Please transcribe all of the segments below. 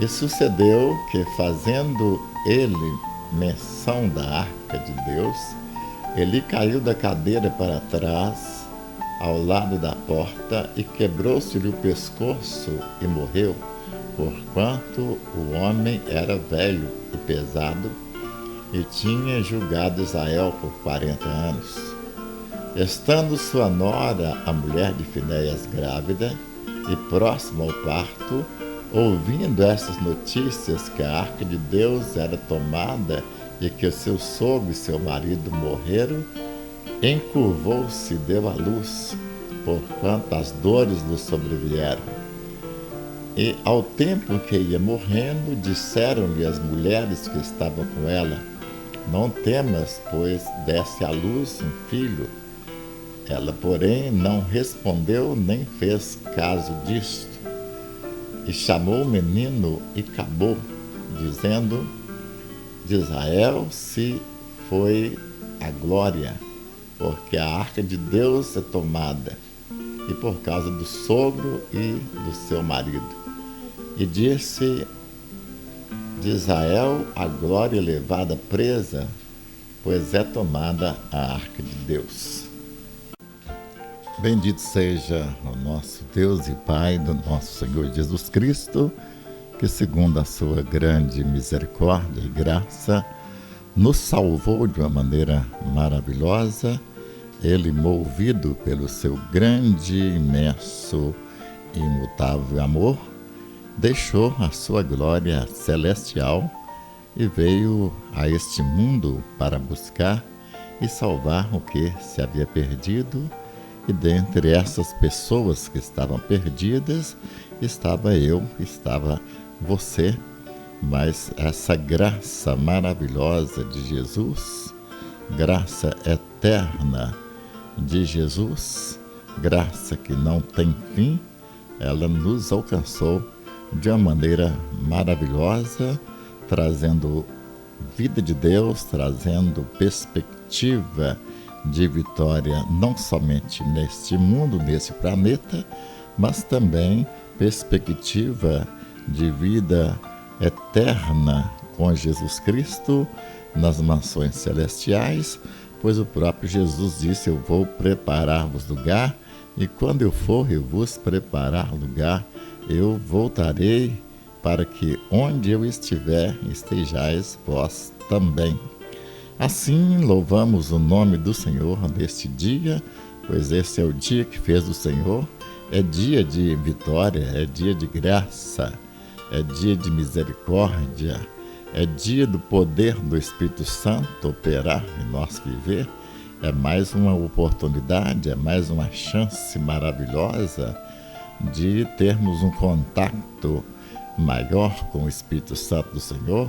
E sucedeu que, fazendo ele menção da arca de Deus, ele caiu da cadeira para trás, ao lado da porta, e quebrou-se-lhe o pescoço e morreu, porquanto o homem era velho e pesado, e tinha julgado Israel por 40 anos. Estando sua nora, a mulher de Finéias, grávida e próxima ao parto, ouvindo essas notícias que a arca de Deus era tomada e que o seu sogro e seu marido morreram, encurvou-se e deu à luz, porquanto as dores lhe sobrevieram. E ao tempo que ia morrendo, disseram-lhe as mulheres que estavam com ela: não temas, pois desse à luz um filho. Ela, porém, não respondeu nem fez caso disto. E chamou o menino e acabou, dizendo: de Israel se foi a glória, porque a arca de Deus é tomada, e por causa do sogro e do seu marido. E disse: de Israel a glória levada presa, pois é tomada a arca de Deus. Bendito seja o nosso Deus e Pai do nosso Senhor Jesus Cristo, que segundo a sua grande misericórdia e graça, nos salvou de uma maneira maravilhosa. Ele, movido pelo seu grande, imenso e imutável amor, deixou a sua glória celestial e veio a este mundo para buscar e salvar o que se havia perdido. E dentre essas pessoas que estavam perdidas, estava eu, estava você. Mas essa graça maravilhosa de Jesus, graça eterna de Jesus, graça que não tem fim, ela nos alcançou de uma maneira maravilhosa, trazendo vida de Deus, trazendo perspectiva de vitória, não somente neste mundo, nesse planeta, mas também perspectiva de vida eterna com Jesus Cristo nas mansões celestiais, pois o próprio Jesus disse: eu vou preparar-vos lugar, e quando eu for e vos preparar lugar, eu voltarei para que onde eu estiver, estejais vós também. Assim, louvamos o nome do Senhor neste dia, pois esse é o dia que fez o Senhor, é dia de vitória, é dia de graça, é dia de misericórdia, é dia do poder do Espírito Santo operar em nosso viver. É mais uma oportunidade, é mais uma chance maravilhosa de termos um contato maior com o Espírito Santo do Senhor,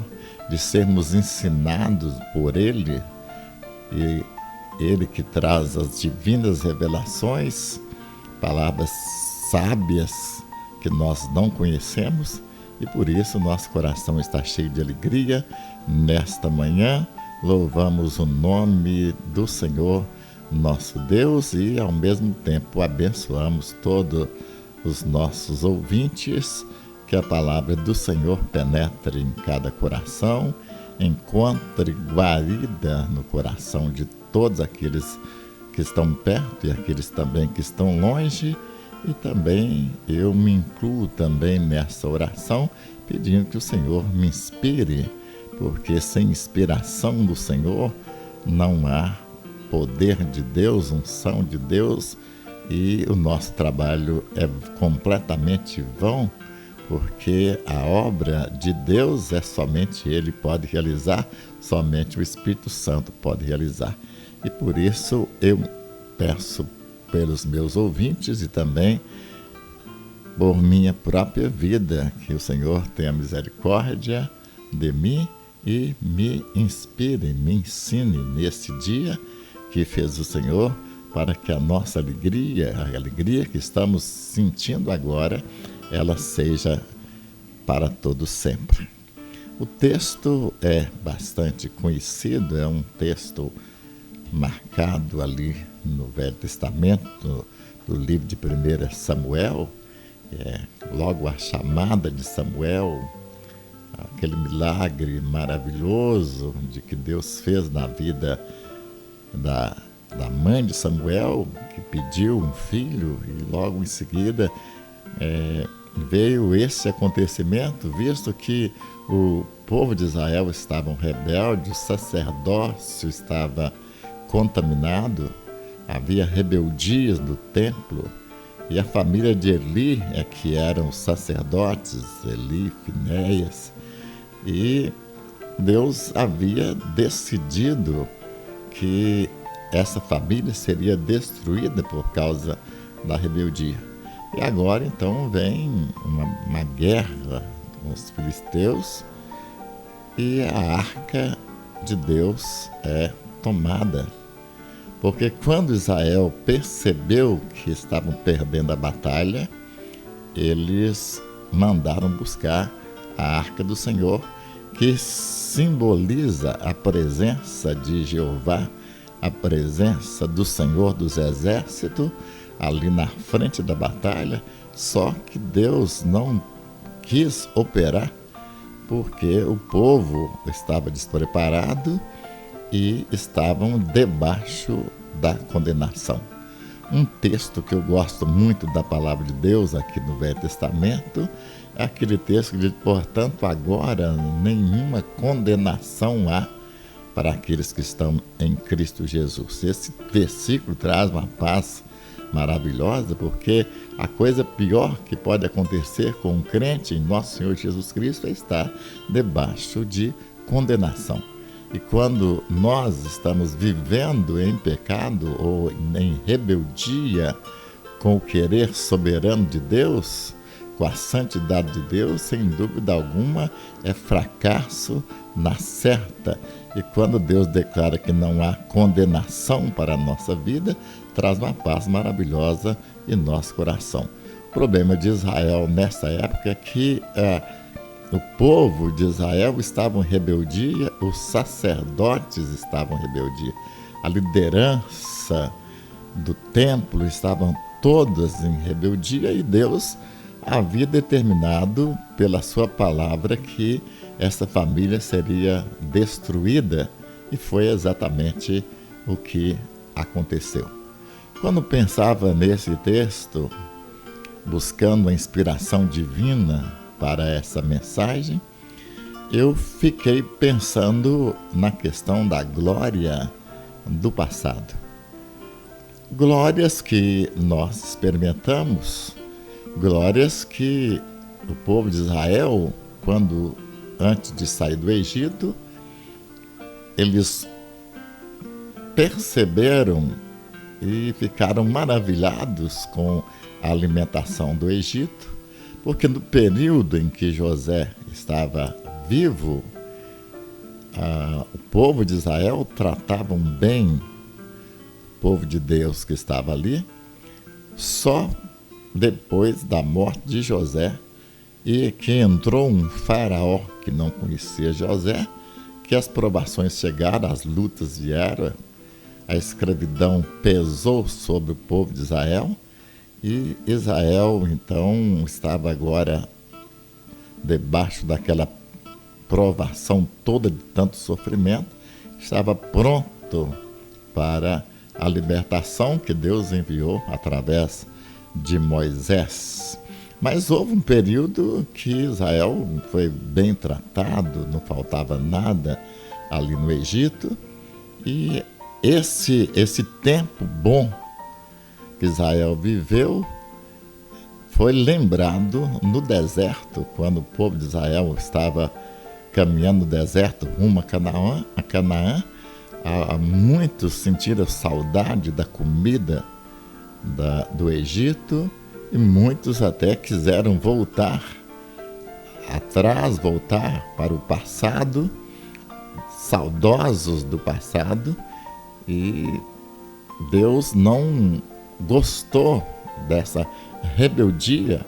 de sermos ensinados por Ele, e Ele que traz as divinas revelações, palavras sábias que nós não conhecemos, e por isso nosso coração está cheio de alegria. Nesta manhã, louvamos o nome do Senhor, nosso Deus, e ao mesmo tempo abençoamos todos os nossos ouvintes. Que a palavra do Senhor penetre em cada coração, encontre guarida no coração de todos aqueles que estão perto e aqueles também que estão longe. E também eu me incluo também nessa oração, pedindo que o Senhor me inspire, porque sem inspiração do Senhor não há poder de Deus, unção de Deus, e o nosso trabalho é completamente vão, porque a obra de Deus é somente Ele pode realizar, somente o Espírito Santo pode realizar. E por isso eu peço pelos meus ouvintes e também por minha própria vida, que o Senhor tenha misericórdia de mim e me inspire, me ensine nesse dia que fez o Senhor, para que a nossa alegria, a alegria que estamos sentindo agora, ela seja para todo sempre. O texto é bastante conhecido, é um texto marcado ali no Velho Testamento, do livro de 1 Samuel, logo a chamada de Samuel, aquele milagre maravilhoso de que Deus fez na vida da mãe de Samuel, que pediu um filho, e logo em seguida veio esse acontecimento, visto que o povo de Israel estava rebelde, o sacerdócio estava contaminado, havia rebeldias no templo, e a família de Eli que eram os sacerdotes, Eli, Finéias, e Deus havia decidido que essa família seria destruída por causa da rebeldia. E agora então vem uma guerra com os filisteus e a arca de Deus é tomada. Porque quando Israel percebeu que estavam perdendo a batalha, eles mandaram buscar a arca do Senhor, que simboliza a presença de Jeová, a presença do Senhor dos Exércitos, ali na frente da batalha. Só que Deus não quis operar, porque o povo estava despreparado e estavam debaixo da condenação. Um texto que eu gosto muito da palavra de Deus aqui no Velho Testamento é aquele texto que diz: portanto, agora nenhuma condenação há para aqueles que estão em Cristo Jesus. Esse versículo traz uma paz maravilhosa, porque a coisa pior que pode acontecer com um crente em nosso Senhor Jesus Cristo é estar debaixo de condenação. E quando nós estamos vivendo em pecado ou em rebeldia com o querer soberano de Deus, com a santidade de Deus, sem dúvida alguma é fracasso na certa. E quando Deus declara que não há condenação para a nossa vida, traz uma paz maravilhosa em nosso coração. O problema de Israel nessa época é que o povo de Israel estava em rebeldia, os sacerdotes estavam em rebeldia, a liderança do templo estavam todas em rebeldia, e Deus havia determinado pela sua palavra que essa família seria destruída, e foi exatamente o que aconteceu. Quando pensava nesse texto, buscando a inspiração divina para essa mensagem, eu fiquei pensando na questão da glória do passado. Glórias que nós experimentamos, glórias que o povo de Israel, antes de sair do Egito, eles perceberam e ficaram maravilhados com a alimentação do Egito, porque no período em que José estava vivo, o povo de Israel tratavam bem o povo de Deus que estava ali. Só depois da morte de José, e que entrou um faraó que não conhecia José, que as provações chegaram, as lutas vieram, a escravidão pesou sobre o povo de Israel, e Israel então estava agora debaixo daquela provação toda de tanto sofrimento, estava pronto para a libertação que Deus enviou através de Moisés. Mas houve um período que Israel foi bem tratado, não faltava nada ali no Egito, e esse tempo bom que Israel viveu foi lembrado no deserto, quando o povo de Israel estava caminhando no deserto rumo a Canaã. Muitos sentiram saudade da comida do Egito, e muitos até quiseram voltar atrás, voltar para o passado, saudosos do passado, e Deus não gostou dessa rebeldia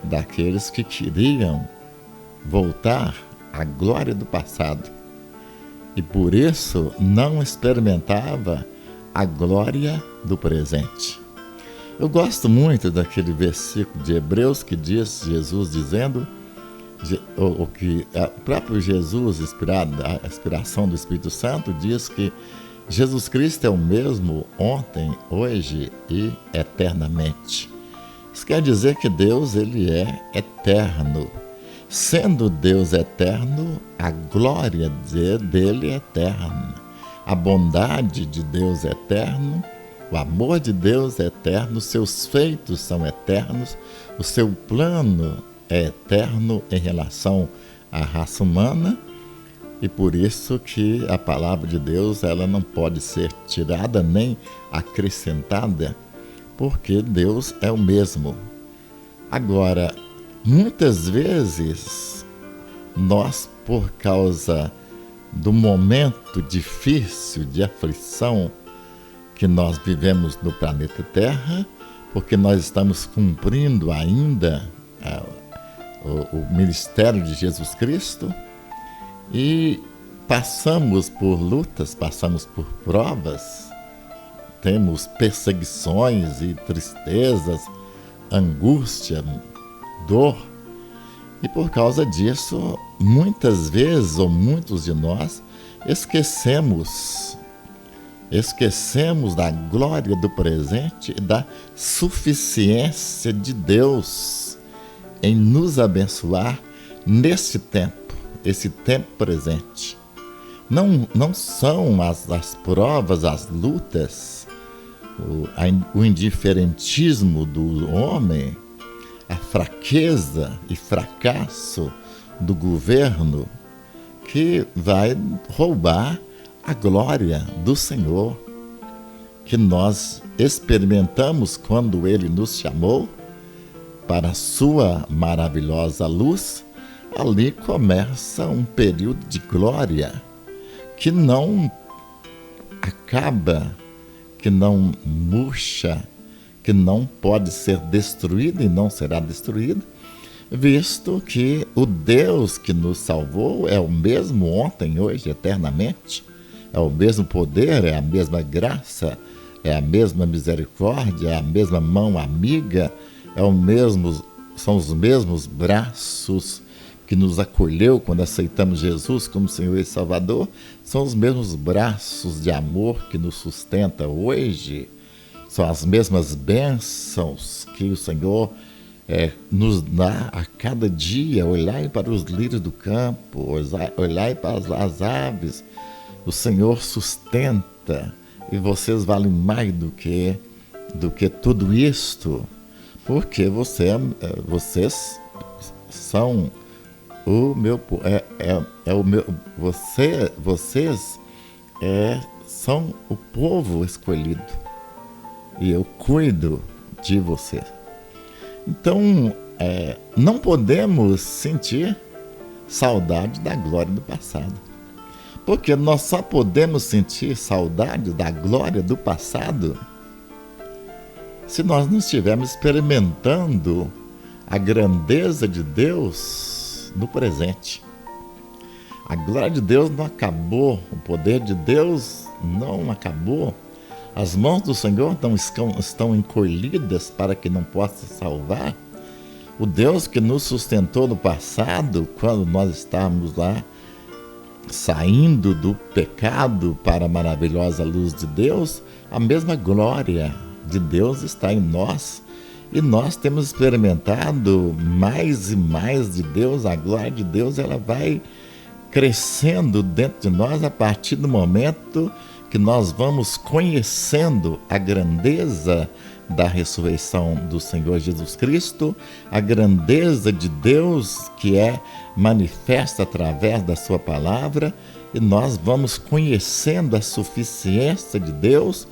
daqueles que queriam voltar à glória do passado, e por isso não experimentava a glória do presente. Eu gosto muito daquele versículo de Hebreus que diz, Jesus dizendo o que o próprio Jesus, inspirado, a inspiração do Espírito Santo, diz que Jesus Cristo é o mesmo ontem, hoje e eternamente. Isso quer dizer que Deus, ele é eterno. Sendo Deus eterno, a glória dele é eterna. A bondade de Deus é eterno, o amor de Deus é eterno, seus feitos são eternos, o seu plano é eterno em relação à raça humana, e por isso que a palavra de Deus, ela não pode ser tirada nem acrescentada, porque Deus é o mesmo. Agora, muitas vezes, nós, por causa do momento difícil de aflição que nós vivemos no planeta Terra, porque nós estamos cumprindo ainda o ministério de Jesus Cristo, e passamos por lutas, passamos por provas, temos perseguições e tristezas, angústia, dor, e por causa disso, muitas vezes, ou muitos de nós, esquecemos da glória do presente e da suficiência de Deus em nos abençoar nesse tempo, esse tempo presente. Não são as provas, as lutas, o indiferentismo do homem, a fraqueza e fracasso do governo que vai roubar a glória do Senhor, que nós experimentamos quando Ele nos chamou para a sua maravilhosa luz. Ali começa um período de glória que não acaba, que não murcha, que não pode ser destruído e não será destruído, visto que o Deus que nos salvou é o mesmo ontem, hoje, eternamente. É o mesmo poder, é a mesma graça, é a mesma misericórdia, é a mesma mão amiga, são os mesmos braços que nos acolheu quando aceitamos Jesus como Senhor e Salvador, são os mesmos braços de amor que nos sustenta hoje, são as mesmas bênçãos que o Senhor nos dá a cada dia. Olhai para os lírios do campo, olhai para as aves, o Senhor sustenta, e vocês valem mais do que tudo isto, porque vocês são o meu vocês são o povo escolhido, e eu cuido de vocês. Então, não podemos sentir saudade da glória do passado, porque nós só podemos sentir saudade da glória do passado se nós não estivermos experimentando a grandeza de Deus no presente. A glória de Deus não acabou, o poder de Deus não acabou, as mãos do Senhor não estão encolhidas para que não possa salvar. O Deus que nos sustentou no passado, quando nós estávamos lá saindo do pecado para a maravilhosa luz de Deus, a mesma glória de Deus está em nós, e nós temos experimentado mais e mais de Deus. A glória de Deus, ela vai crescendo dentro de nós a partir do momento que nós vamos conhecendo a grandeza da ressurreição do Senhor Jesus Cristo, a grandeza de Deus que é manifesta através da sua palavra, e nós vamos conhecendo a suficiência de Deus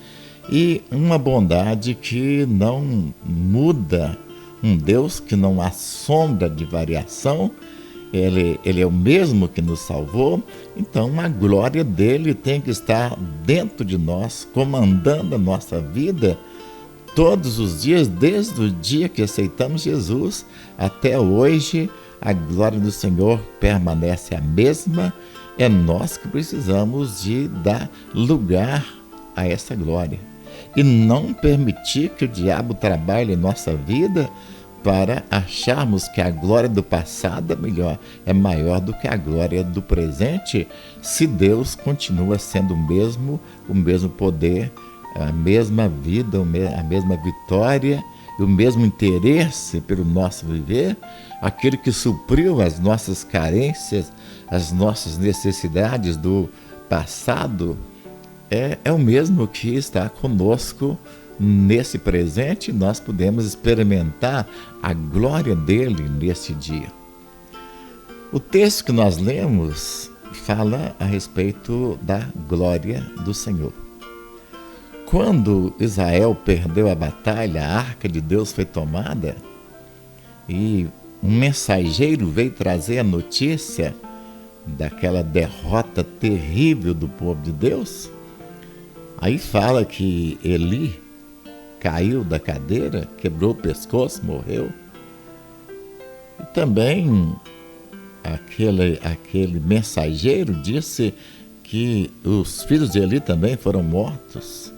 e uma bondade que não muda, um Deus que não há sombra de variação. Ele é o mesmo que nos salvou, então a glória dele tem que estar dentro de nós, comandando a nossa vida todos os dias, desde o dia que aceitamos Jesus até hoje. A glória do Senhor permanece a mesma, é nós que precisamos de dar lugar a essa glória e não permitir que o diabo trabalhe em nossa vida para acharmos que a glória do passado é maior do que a glória do presente, se Deus continua sendo o mesmo poder, a mesma vida, a mesma vitória, o mesmo interesse pelo nosso viver, aquele que supriu as nossas carências, as nossas necessidades do passado, é o mesmo que está conosco nesse presente. Nós podemos experimentar a glória dele nesse dia. O texto que nós lemos fala a respeito da glória do Senhor. Quando Israel perdeu a batalha, a arca de Deus foi tomada e um mensageiro veio trazer a notícia daquela derrota terrível do povo de Deus. Aí fala que Eli caiu da cadeira, quebrou o pescoço, morreu. E também aquele mensageiro disse que os filhos de Eli também foram mortos.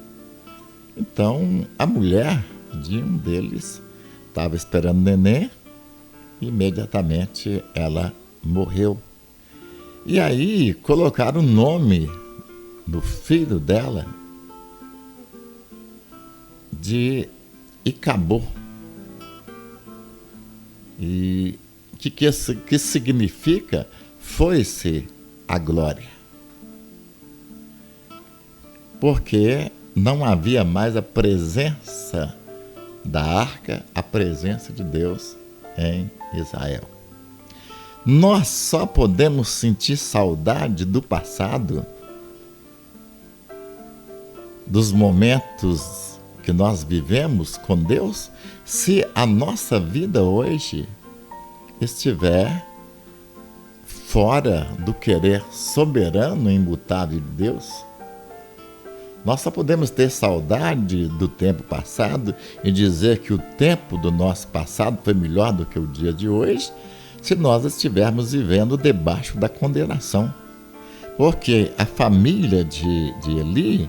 Então a mulher de um deles estava esperando o neném e imediatamente ela morreu. E aí colocaram o nome do filho dela de Icabô. E o que significa? Foi-se a glória. Porque não havia mais a presença da arca, a presença de Deus em Israel. Nós só podemos sentir saudade do passado, dos momentos que nós vivemos com Deus, se a nossa vida hoje estiver fora do querer soberano e imutável de Deus. Nós só podemos ter saudade do tempo passado e dizer que o tempo do nosso passado foi melhor do que o dia de hoje, se nós estivermos vivendo debaixo da condenação. Porque a família de Eli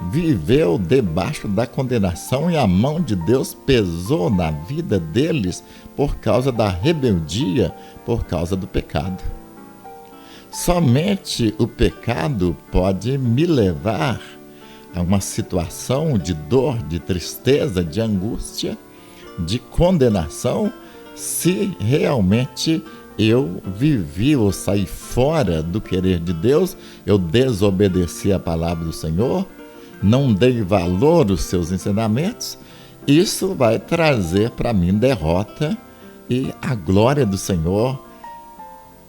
viveu debaixo da condenação e a mão de Deus pesou na vida deles por causa da rebeldia, por causa do pecado. Somente o pecado pode me levar a uma situação de dor, de tristeza, de angústia, de condenação, se realmente eu vivi ou saí fora do querer de Deus, eu desobedeci a palavra do Senhor, não dei valor aos seus ensinamentos. Isso vai trazer para mim derrota e a glória do Senhor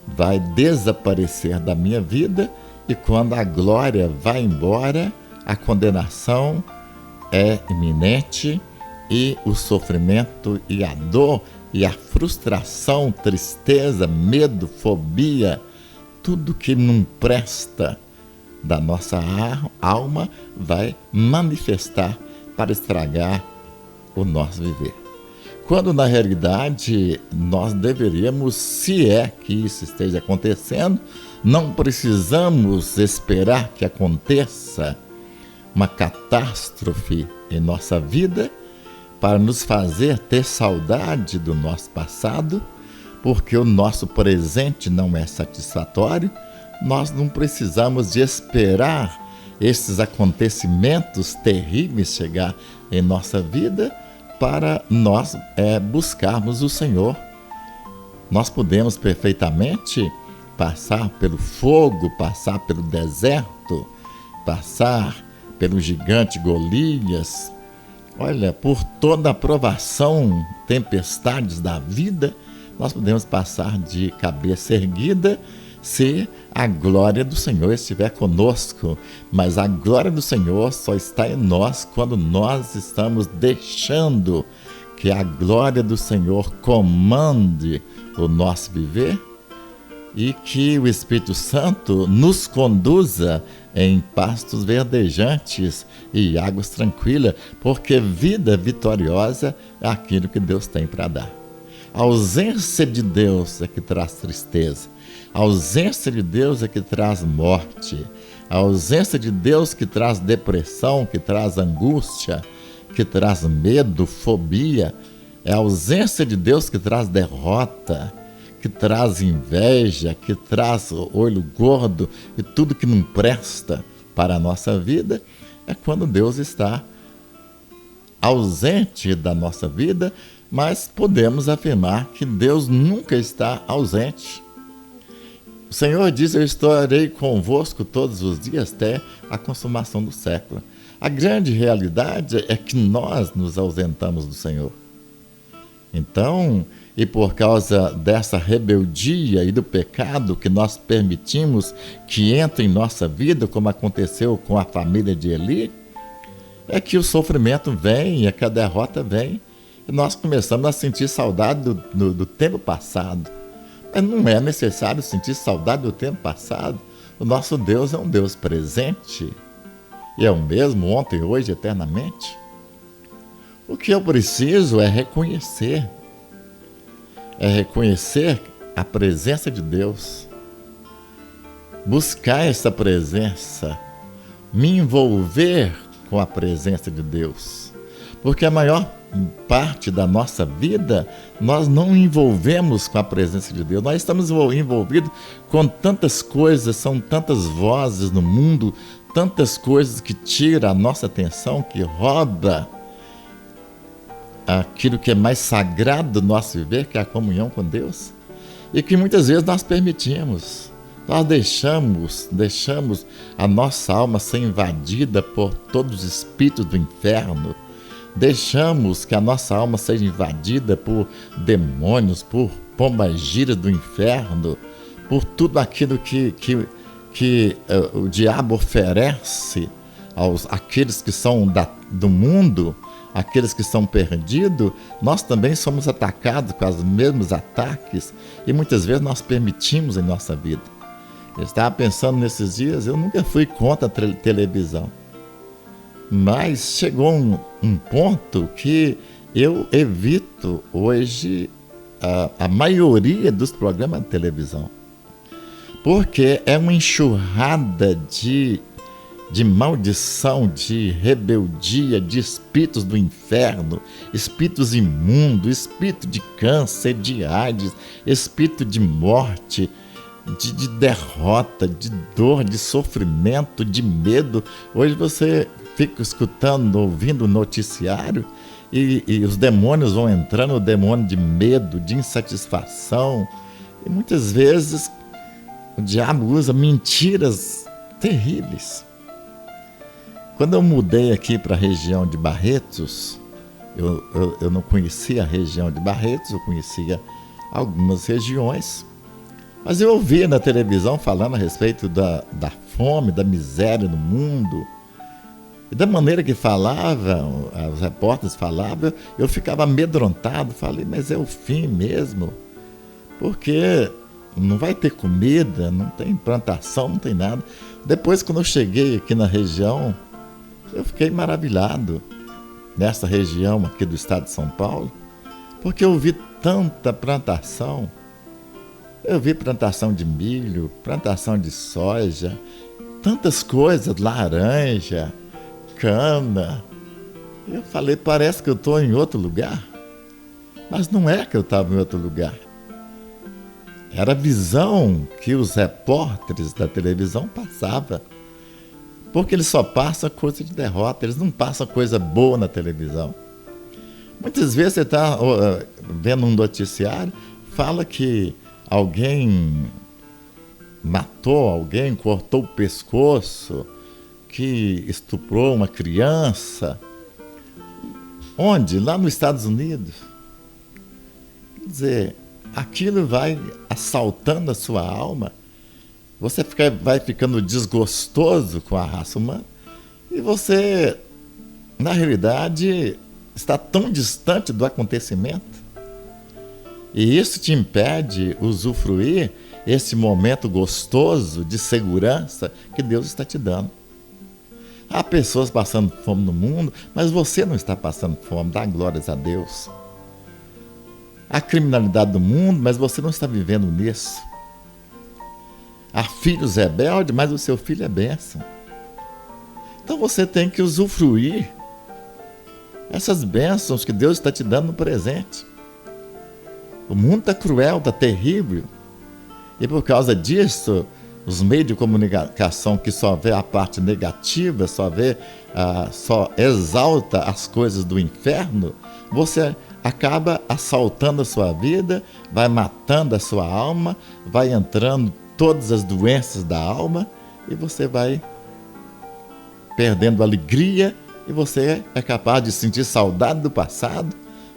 vai desaparecer da minha vida, e quando a glória vai embora, a condenação é iminente e o sofrimento e a dor e a frustração, tristeza, medo, fobia, tudo que não presta da nossa alma vai manifestar para estragar o nosso viver. Quando na realidade nós deveríamos, se é que isso esteja acontecendo, não precisamos esperar que aconteça uma catástrofe em nossa vida para nos fazer ter saudade do nosso passado, porque o nosso presente não é satisfatório. Nós não precisamos de esperar esses acontecimentos terríveis chegar em nossa vida para nós buscarmos o Senhor. Nós podemos perfeitamente passar pelo fogo, passar pelo deserto, passar pelo gigante Golias, por toda a provação, tempestades da vida. Nós podemos passar de cabeça erguida se a glória do Senhor estiver conosco, mas a glória do Senhor só está em nós quando nós estamos deixando que a glória do Senhor comande o nosso viver e que o Espírito Santo nos conduza em pastos verdejantes e águas tranquilas, porque vida vitoriosa é aquilo que Deus tem para dar. A ausência de Deus é que traz tristeza. A ausência de Deus é que traz morte. A ausência de Deus que traz depressão, que traz angústia, que traz medo, fobia. É a ausência de Deus que traz derrota, que traz inveja, que traz olho gordo e tudo que não presta para a nossa vida. É quando Deus está ausente da nossa vida, mas podemos afirmar que Deus nunca está ausente. O Senhor diz: eu estarei convosco todos os dias até a consumação do século. A grande realidade é que nós nos ausentamos do Senhor. Então, e por causa dessa rebeldia e do pecado que nós permitimos que entre em nossa vida, como aconteceu com a família de Eli, é que o sofrimento vem, é que a derrota vem, e nós começamos a sentir saudade do tempo passado. Mas não é necessário sentir saudade do tempo passado. O nosso Deus é um Deus presente, e é o mesmo ontem, hoje, eternamente. O que eu preciso é reconhecer a presença de Deus, buscar essa presença, me envolver com a presença de Deus, porque a maior parte da nossa vida nós não envolvemos com a presença de Deus. Nós estamos envolvidos com tantas coisas, são tantas vozes no mundo, tantas coisas que tiram a nossa atenção, que rouba aquilo que é mais sagrado do nosso viver, que é a comunhão com Deus, e que muitas vezes nós permitimos. Nós deixamos a nossa alma ser invadida por todos os espíritos do inferno, deixamos que a nossa alma seja invadida por demônios, por pombagiras do inferno, por tudo aquilo que o diabo oferece àqueles que são do mundo, aqueles que são perdidos. Nós também somos atacados com os mesmos ataques e muitas vezes nós permitimos em nossa vida. Eu estava pensando nesses dias, eu nunca fui contra a televisão, mas chegou um ponto que eu evito hoje a maioria dos programas de televisão, porque é uma enxurrada de maldição, de rebeldia, de espíritos do inferno, espíritos imundos, espírito de câncer, de AIDS, espírito de morte, de derrota, de dor, de sofrimento, de medo. Hoje você fica escutando, ouvindo o noticiário e os demônios vão entrando, o demônio de medo, de insatisfação. E muitas vezes o diabo usa mentiras terríveis. Quando eu mudei aqui para a região de Barretos, eu não conhecia a região de Barretos, eu conhecia algumas regiões, mas eu ouvia na televisão falando a respeito da fome, da miséria no mundo, e da maneira que falavam, os repórteres falavam, eu ficava amedrontado, falei, mas é o fim mesmo, porque não vai ter comida, não tem plantação, não tem nada. Depois, quando eu cheguei aqui na região, eu fiquei maravilhado nessa região aqui do estado de São Paulo, porque eu vi tanta plantação. Eu vi plantação de milho, plantação de soja, tantas coisas, laranja, cana. Eu falei, parece que eu estou em outro lugar. Mas não é que eu estava em outro lugar. Era a visão que os repórteres da televisão passavam. Porque eles só passam coisa de derrota, eles não passam coisa boa na televisão. Muitas vezes você está vendo um noticiário, fala que alguém matou alguém, cortou o pescoço, que estuprou uma criança. Onde? Lá nos Estados Unidos. Quer dizer, aquilo vai assaltando a sua alma, você vai ficando desgostoso com a raça humana e você, na realidade, está tão distante do acontecimento. E isso te impede usufruir esse momento gostoso de segurança que Deus está te dando. Há pessoas passando fome no mundo, mas você não está passando fome, dá glórias a Deus. Há criminalidade do mundo, mas você não está vivendo nisso. Há filhos rebeldes, mas o seu filho é bênção. Então você tem que usufruir essas bênçãos que Deus está te dando no presente. O mundo está cruel, está terrível. E por causa disso, os meios de comunicação que só vê a parte negativa, só exalta as coisas do inferno, você acaba assaltando a sua vida, vai matando a sua alma, vai entrando todas as doenças da alma e você vai perdendo a alegria e você é capaz de sentir saudade do passado,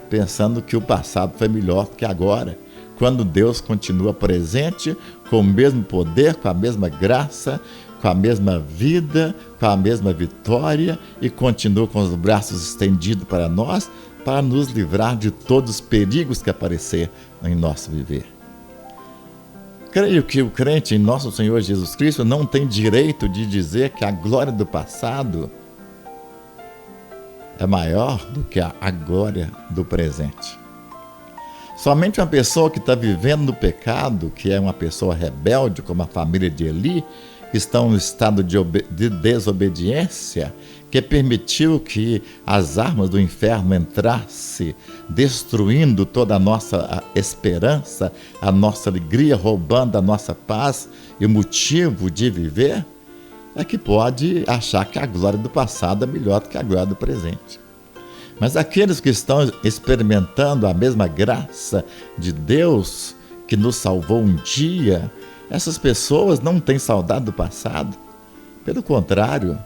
pensando que o passado foi melhor que agora, quando Deus continua presente com o mesmo poder, com a mesma graça, com a mesma vida, com a mesma vitória e continua com os braços estendidos para nós, para nos livrar de todos os perigos que aparecer em nosso viver. Creio que o crente em nosso Senhor Jesus Cristo não tem direito de dizer que a glória do passado é maior do que a glória do presente. Somente uma pessoa que está vivendo no pecado, que é uma pessoa rebelde, como a família de Eli, que estão no estado de desobediência, que permitiu que as armas do inferno entrassem, destruindo toda a nossa esperança, a nossa alegria, roubando a nossa paz e o motivo de viver, é que pode achar que a glória do passado é melhor do que a glória do presente. Mas aqueles que estão experimentando a mesma graça de Deus, que nos salvou um dia, essas pessoas não têm saudade do passado. Pelo contrário,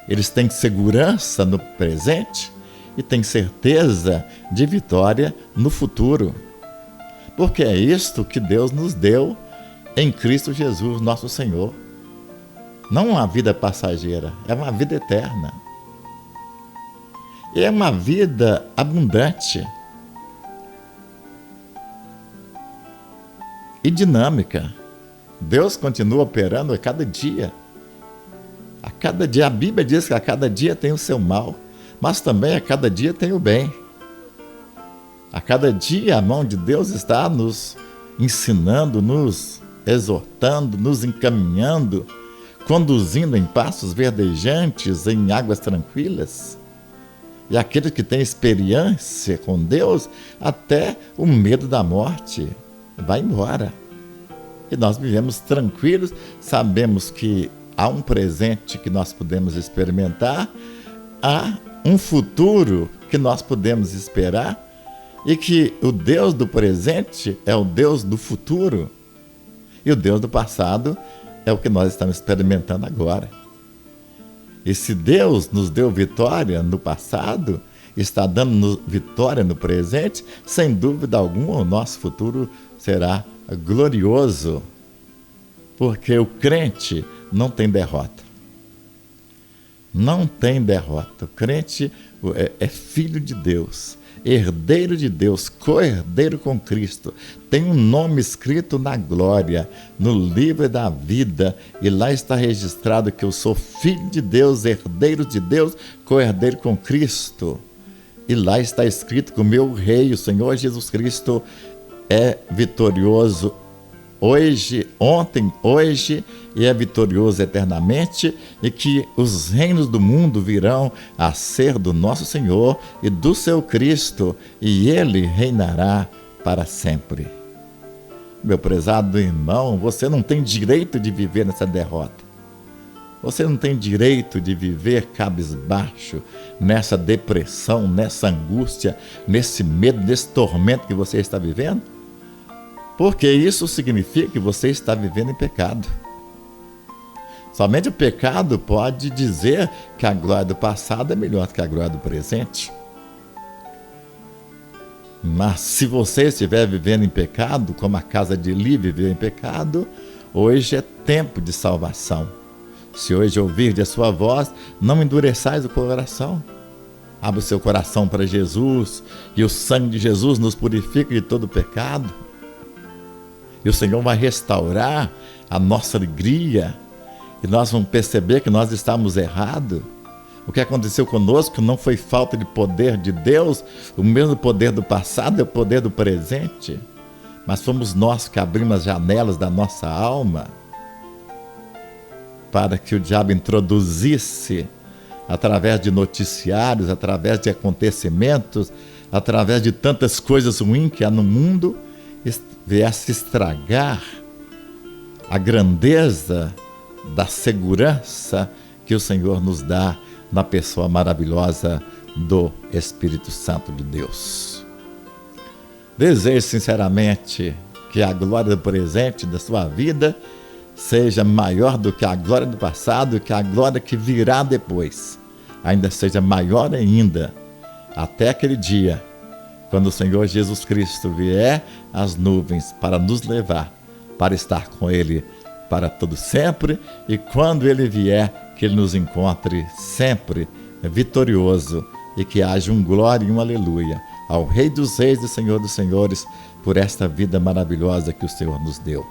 eles têm segurança no presente e têm certeza de vitória no futuro. Porque é isto que Deus nos deu em Cristo Jesus, nosso Senhor. Não uma vida passageira, é uma vida eterna. É uma vida abundante e dinâmica. Deus continua operando a cada dia. A cada dia, a Bíblia diz que a cada dia tem o seu mal, mas também a cada dia tem o bem. A cada dia a mão de Deus está nos ensinando, nos exortando, nos encaminhando, conduzindo em passos verdejantes, em águas tranquilas. E aquele que tem experiência com Deus, até o medo da morte vai embora. E nós vivemos tranquilos, sabemos que há um presente que nós podemos experimentar, há um futuro que nós podemos esperar e que o Deus do presente é o Deus do futuro e o Deus do passado é o que nós estamos experimentando agora. E se Deus nos deu vitória no passado, está dando vitória no presente, sem dúvida alguma o nosso futuro será glorioso, porque o crente não tem derrota. Não tem derrota. O crente é filho de Deus, herdeiro de Deus, co-herdeiro com Cristo. Tem um nome escrito na glória, no livro da vida, e lá está registrado que eu sou filho de Deus, herdeiro de Deus, co-herdeiro com Cristo. E lá está escrito que o meu rei, o Senhor Jesus Cristo, é vitorioso hoje, ontem, hoje, e é vitorioso eternamente, e que os reinos do mundo virão a ser do nosso Senhor e do seu Cristo, e ele reinará para sempre. Meu prezado irmão, você não tem direito de viver nessa derrota. Você não tem direito de viver cabisbaixo, nessa depressão, nessa angústia, nesse medo, nesse tormento que você está vivendo, porque isso significa que você está vivendo em pecado. Somente o pecado pode dizer que a glória do passado é melhor do que a glória do presente. Mas se você estiver vivendo em pecado, como a casa de Eli viveu em pecado, hoje é tempo de salvação. Se hoje ouvir a sua voz, não endureçais o coração. Abra o seu coração para Jesus, e o sangue de Jesus nos purifica de todo pecado. E o Senhor vai restaurar a nossa alegria, e nós vamos perceber que nós estamos errados. O que aconteceu conosco não foi falta de poder de Deus, o mesmo poder do passado é o poder do presente, mas fomos nós que abrimos as janelas da nossa alma para que o diabo introduzisse através de noticiários, através de acontecimentos, através de tantas coisas ruins que há no mundo, viesse estragar a grandeza da segurança que o Senhor nos dá na pessoa maravilhosa do Espírito Santo de Deus. Desejo sinceramente que a glória do presente da sua vida seja maior do que a glória do passado, que a glória que virá depois ainda seja maior ainda, até aquele dia, quando o Senhor Jesus Cristo vier às nuvens para nos levar, para estar com Ele para todo sempre, e quando Ele vier, que Ele nos encontre sempre vitorioso, e que haja um glória e um aleluia ao Rei dos Reis e Senhor dos Senhores, por esta vida maravilhosa que o Senhor nos deu.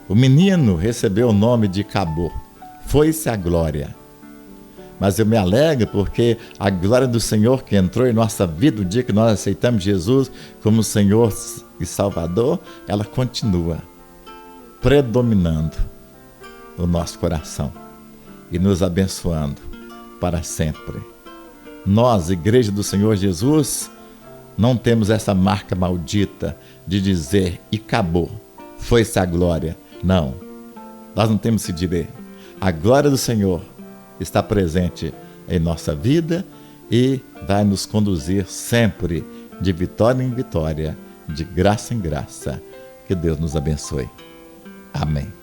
O menino recebeu o nome de Cabô, foi-se a glória. Mas eu me alegro porque a glória do Senhor que entrou em nossa vida, o dia que nós aceitamos Jesus como Senhor e Salvador, ela continua predominando no nosso coração e nos abençoando para sempre. Nós, Igreja do Senhor Jesus, não temos essa marca maldita de dizer e acabou, foi-se a glória. Não, nós não temos esse direito. A glória do Senhor está presente em nossa vida e vai nos conduzir sempre de vitória em vitória, de graça em graça. Que Deus nos abençoe. Amém.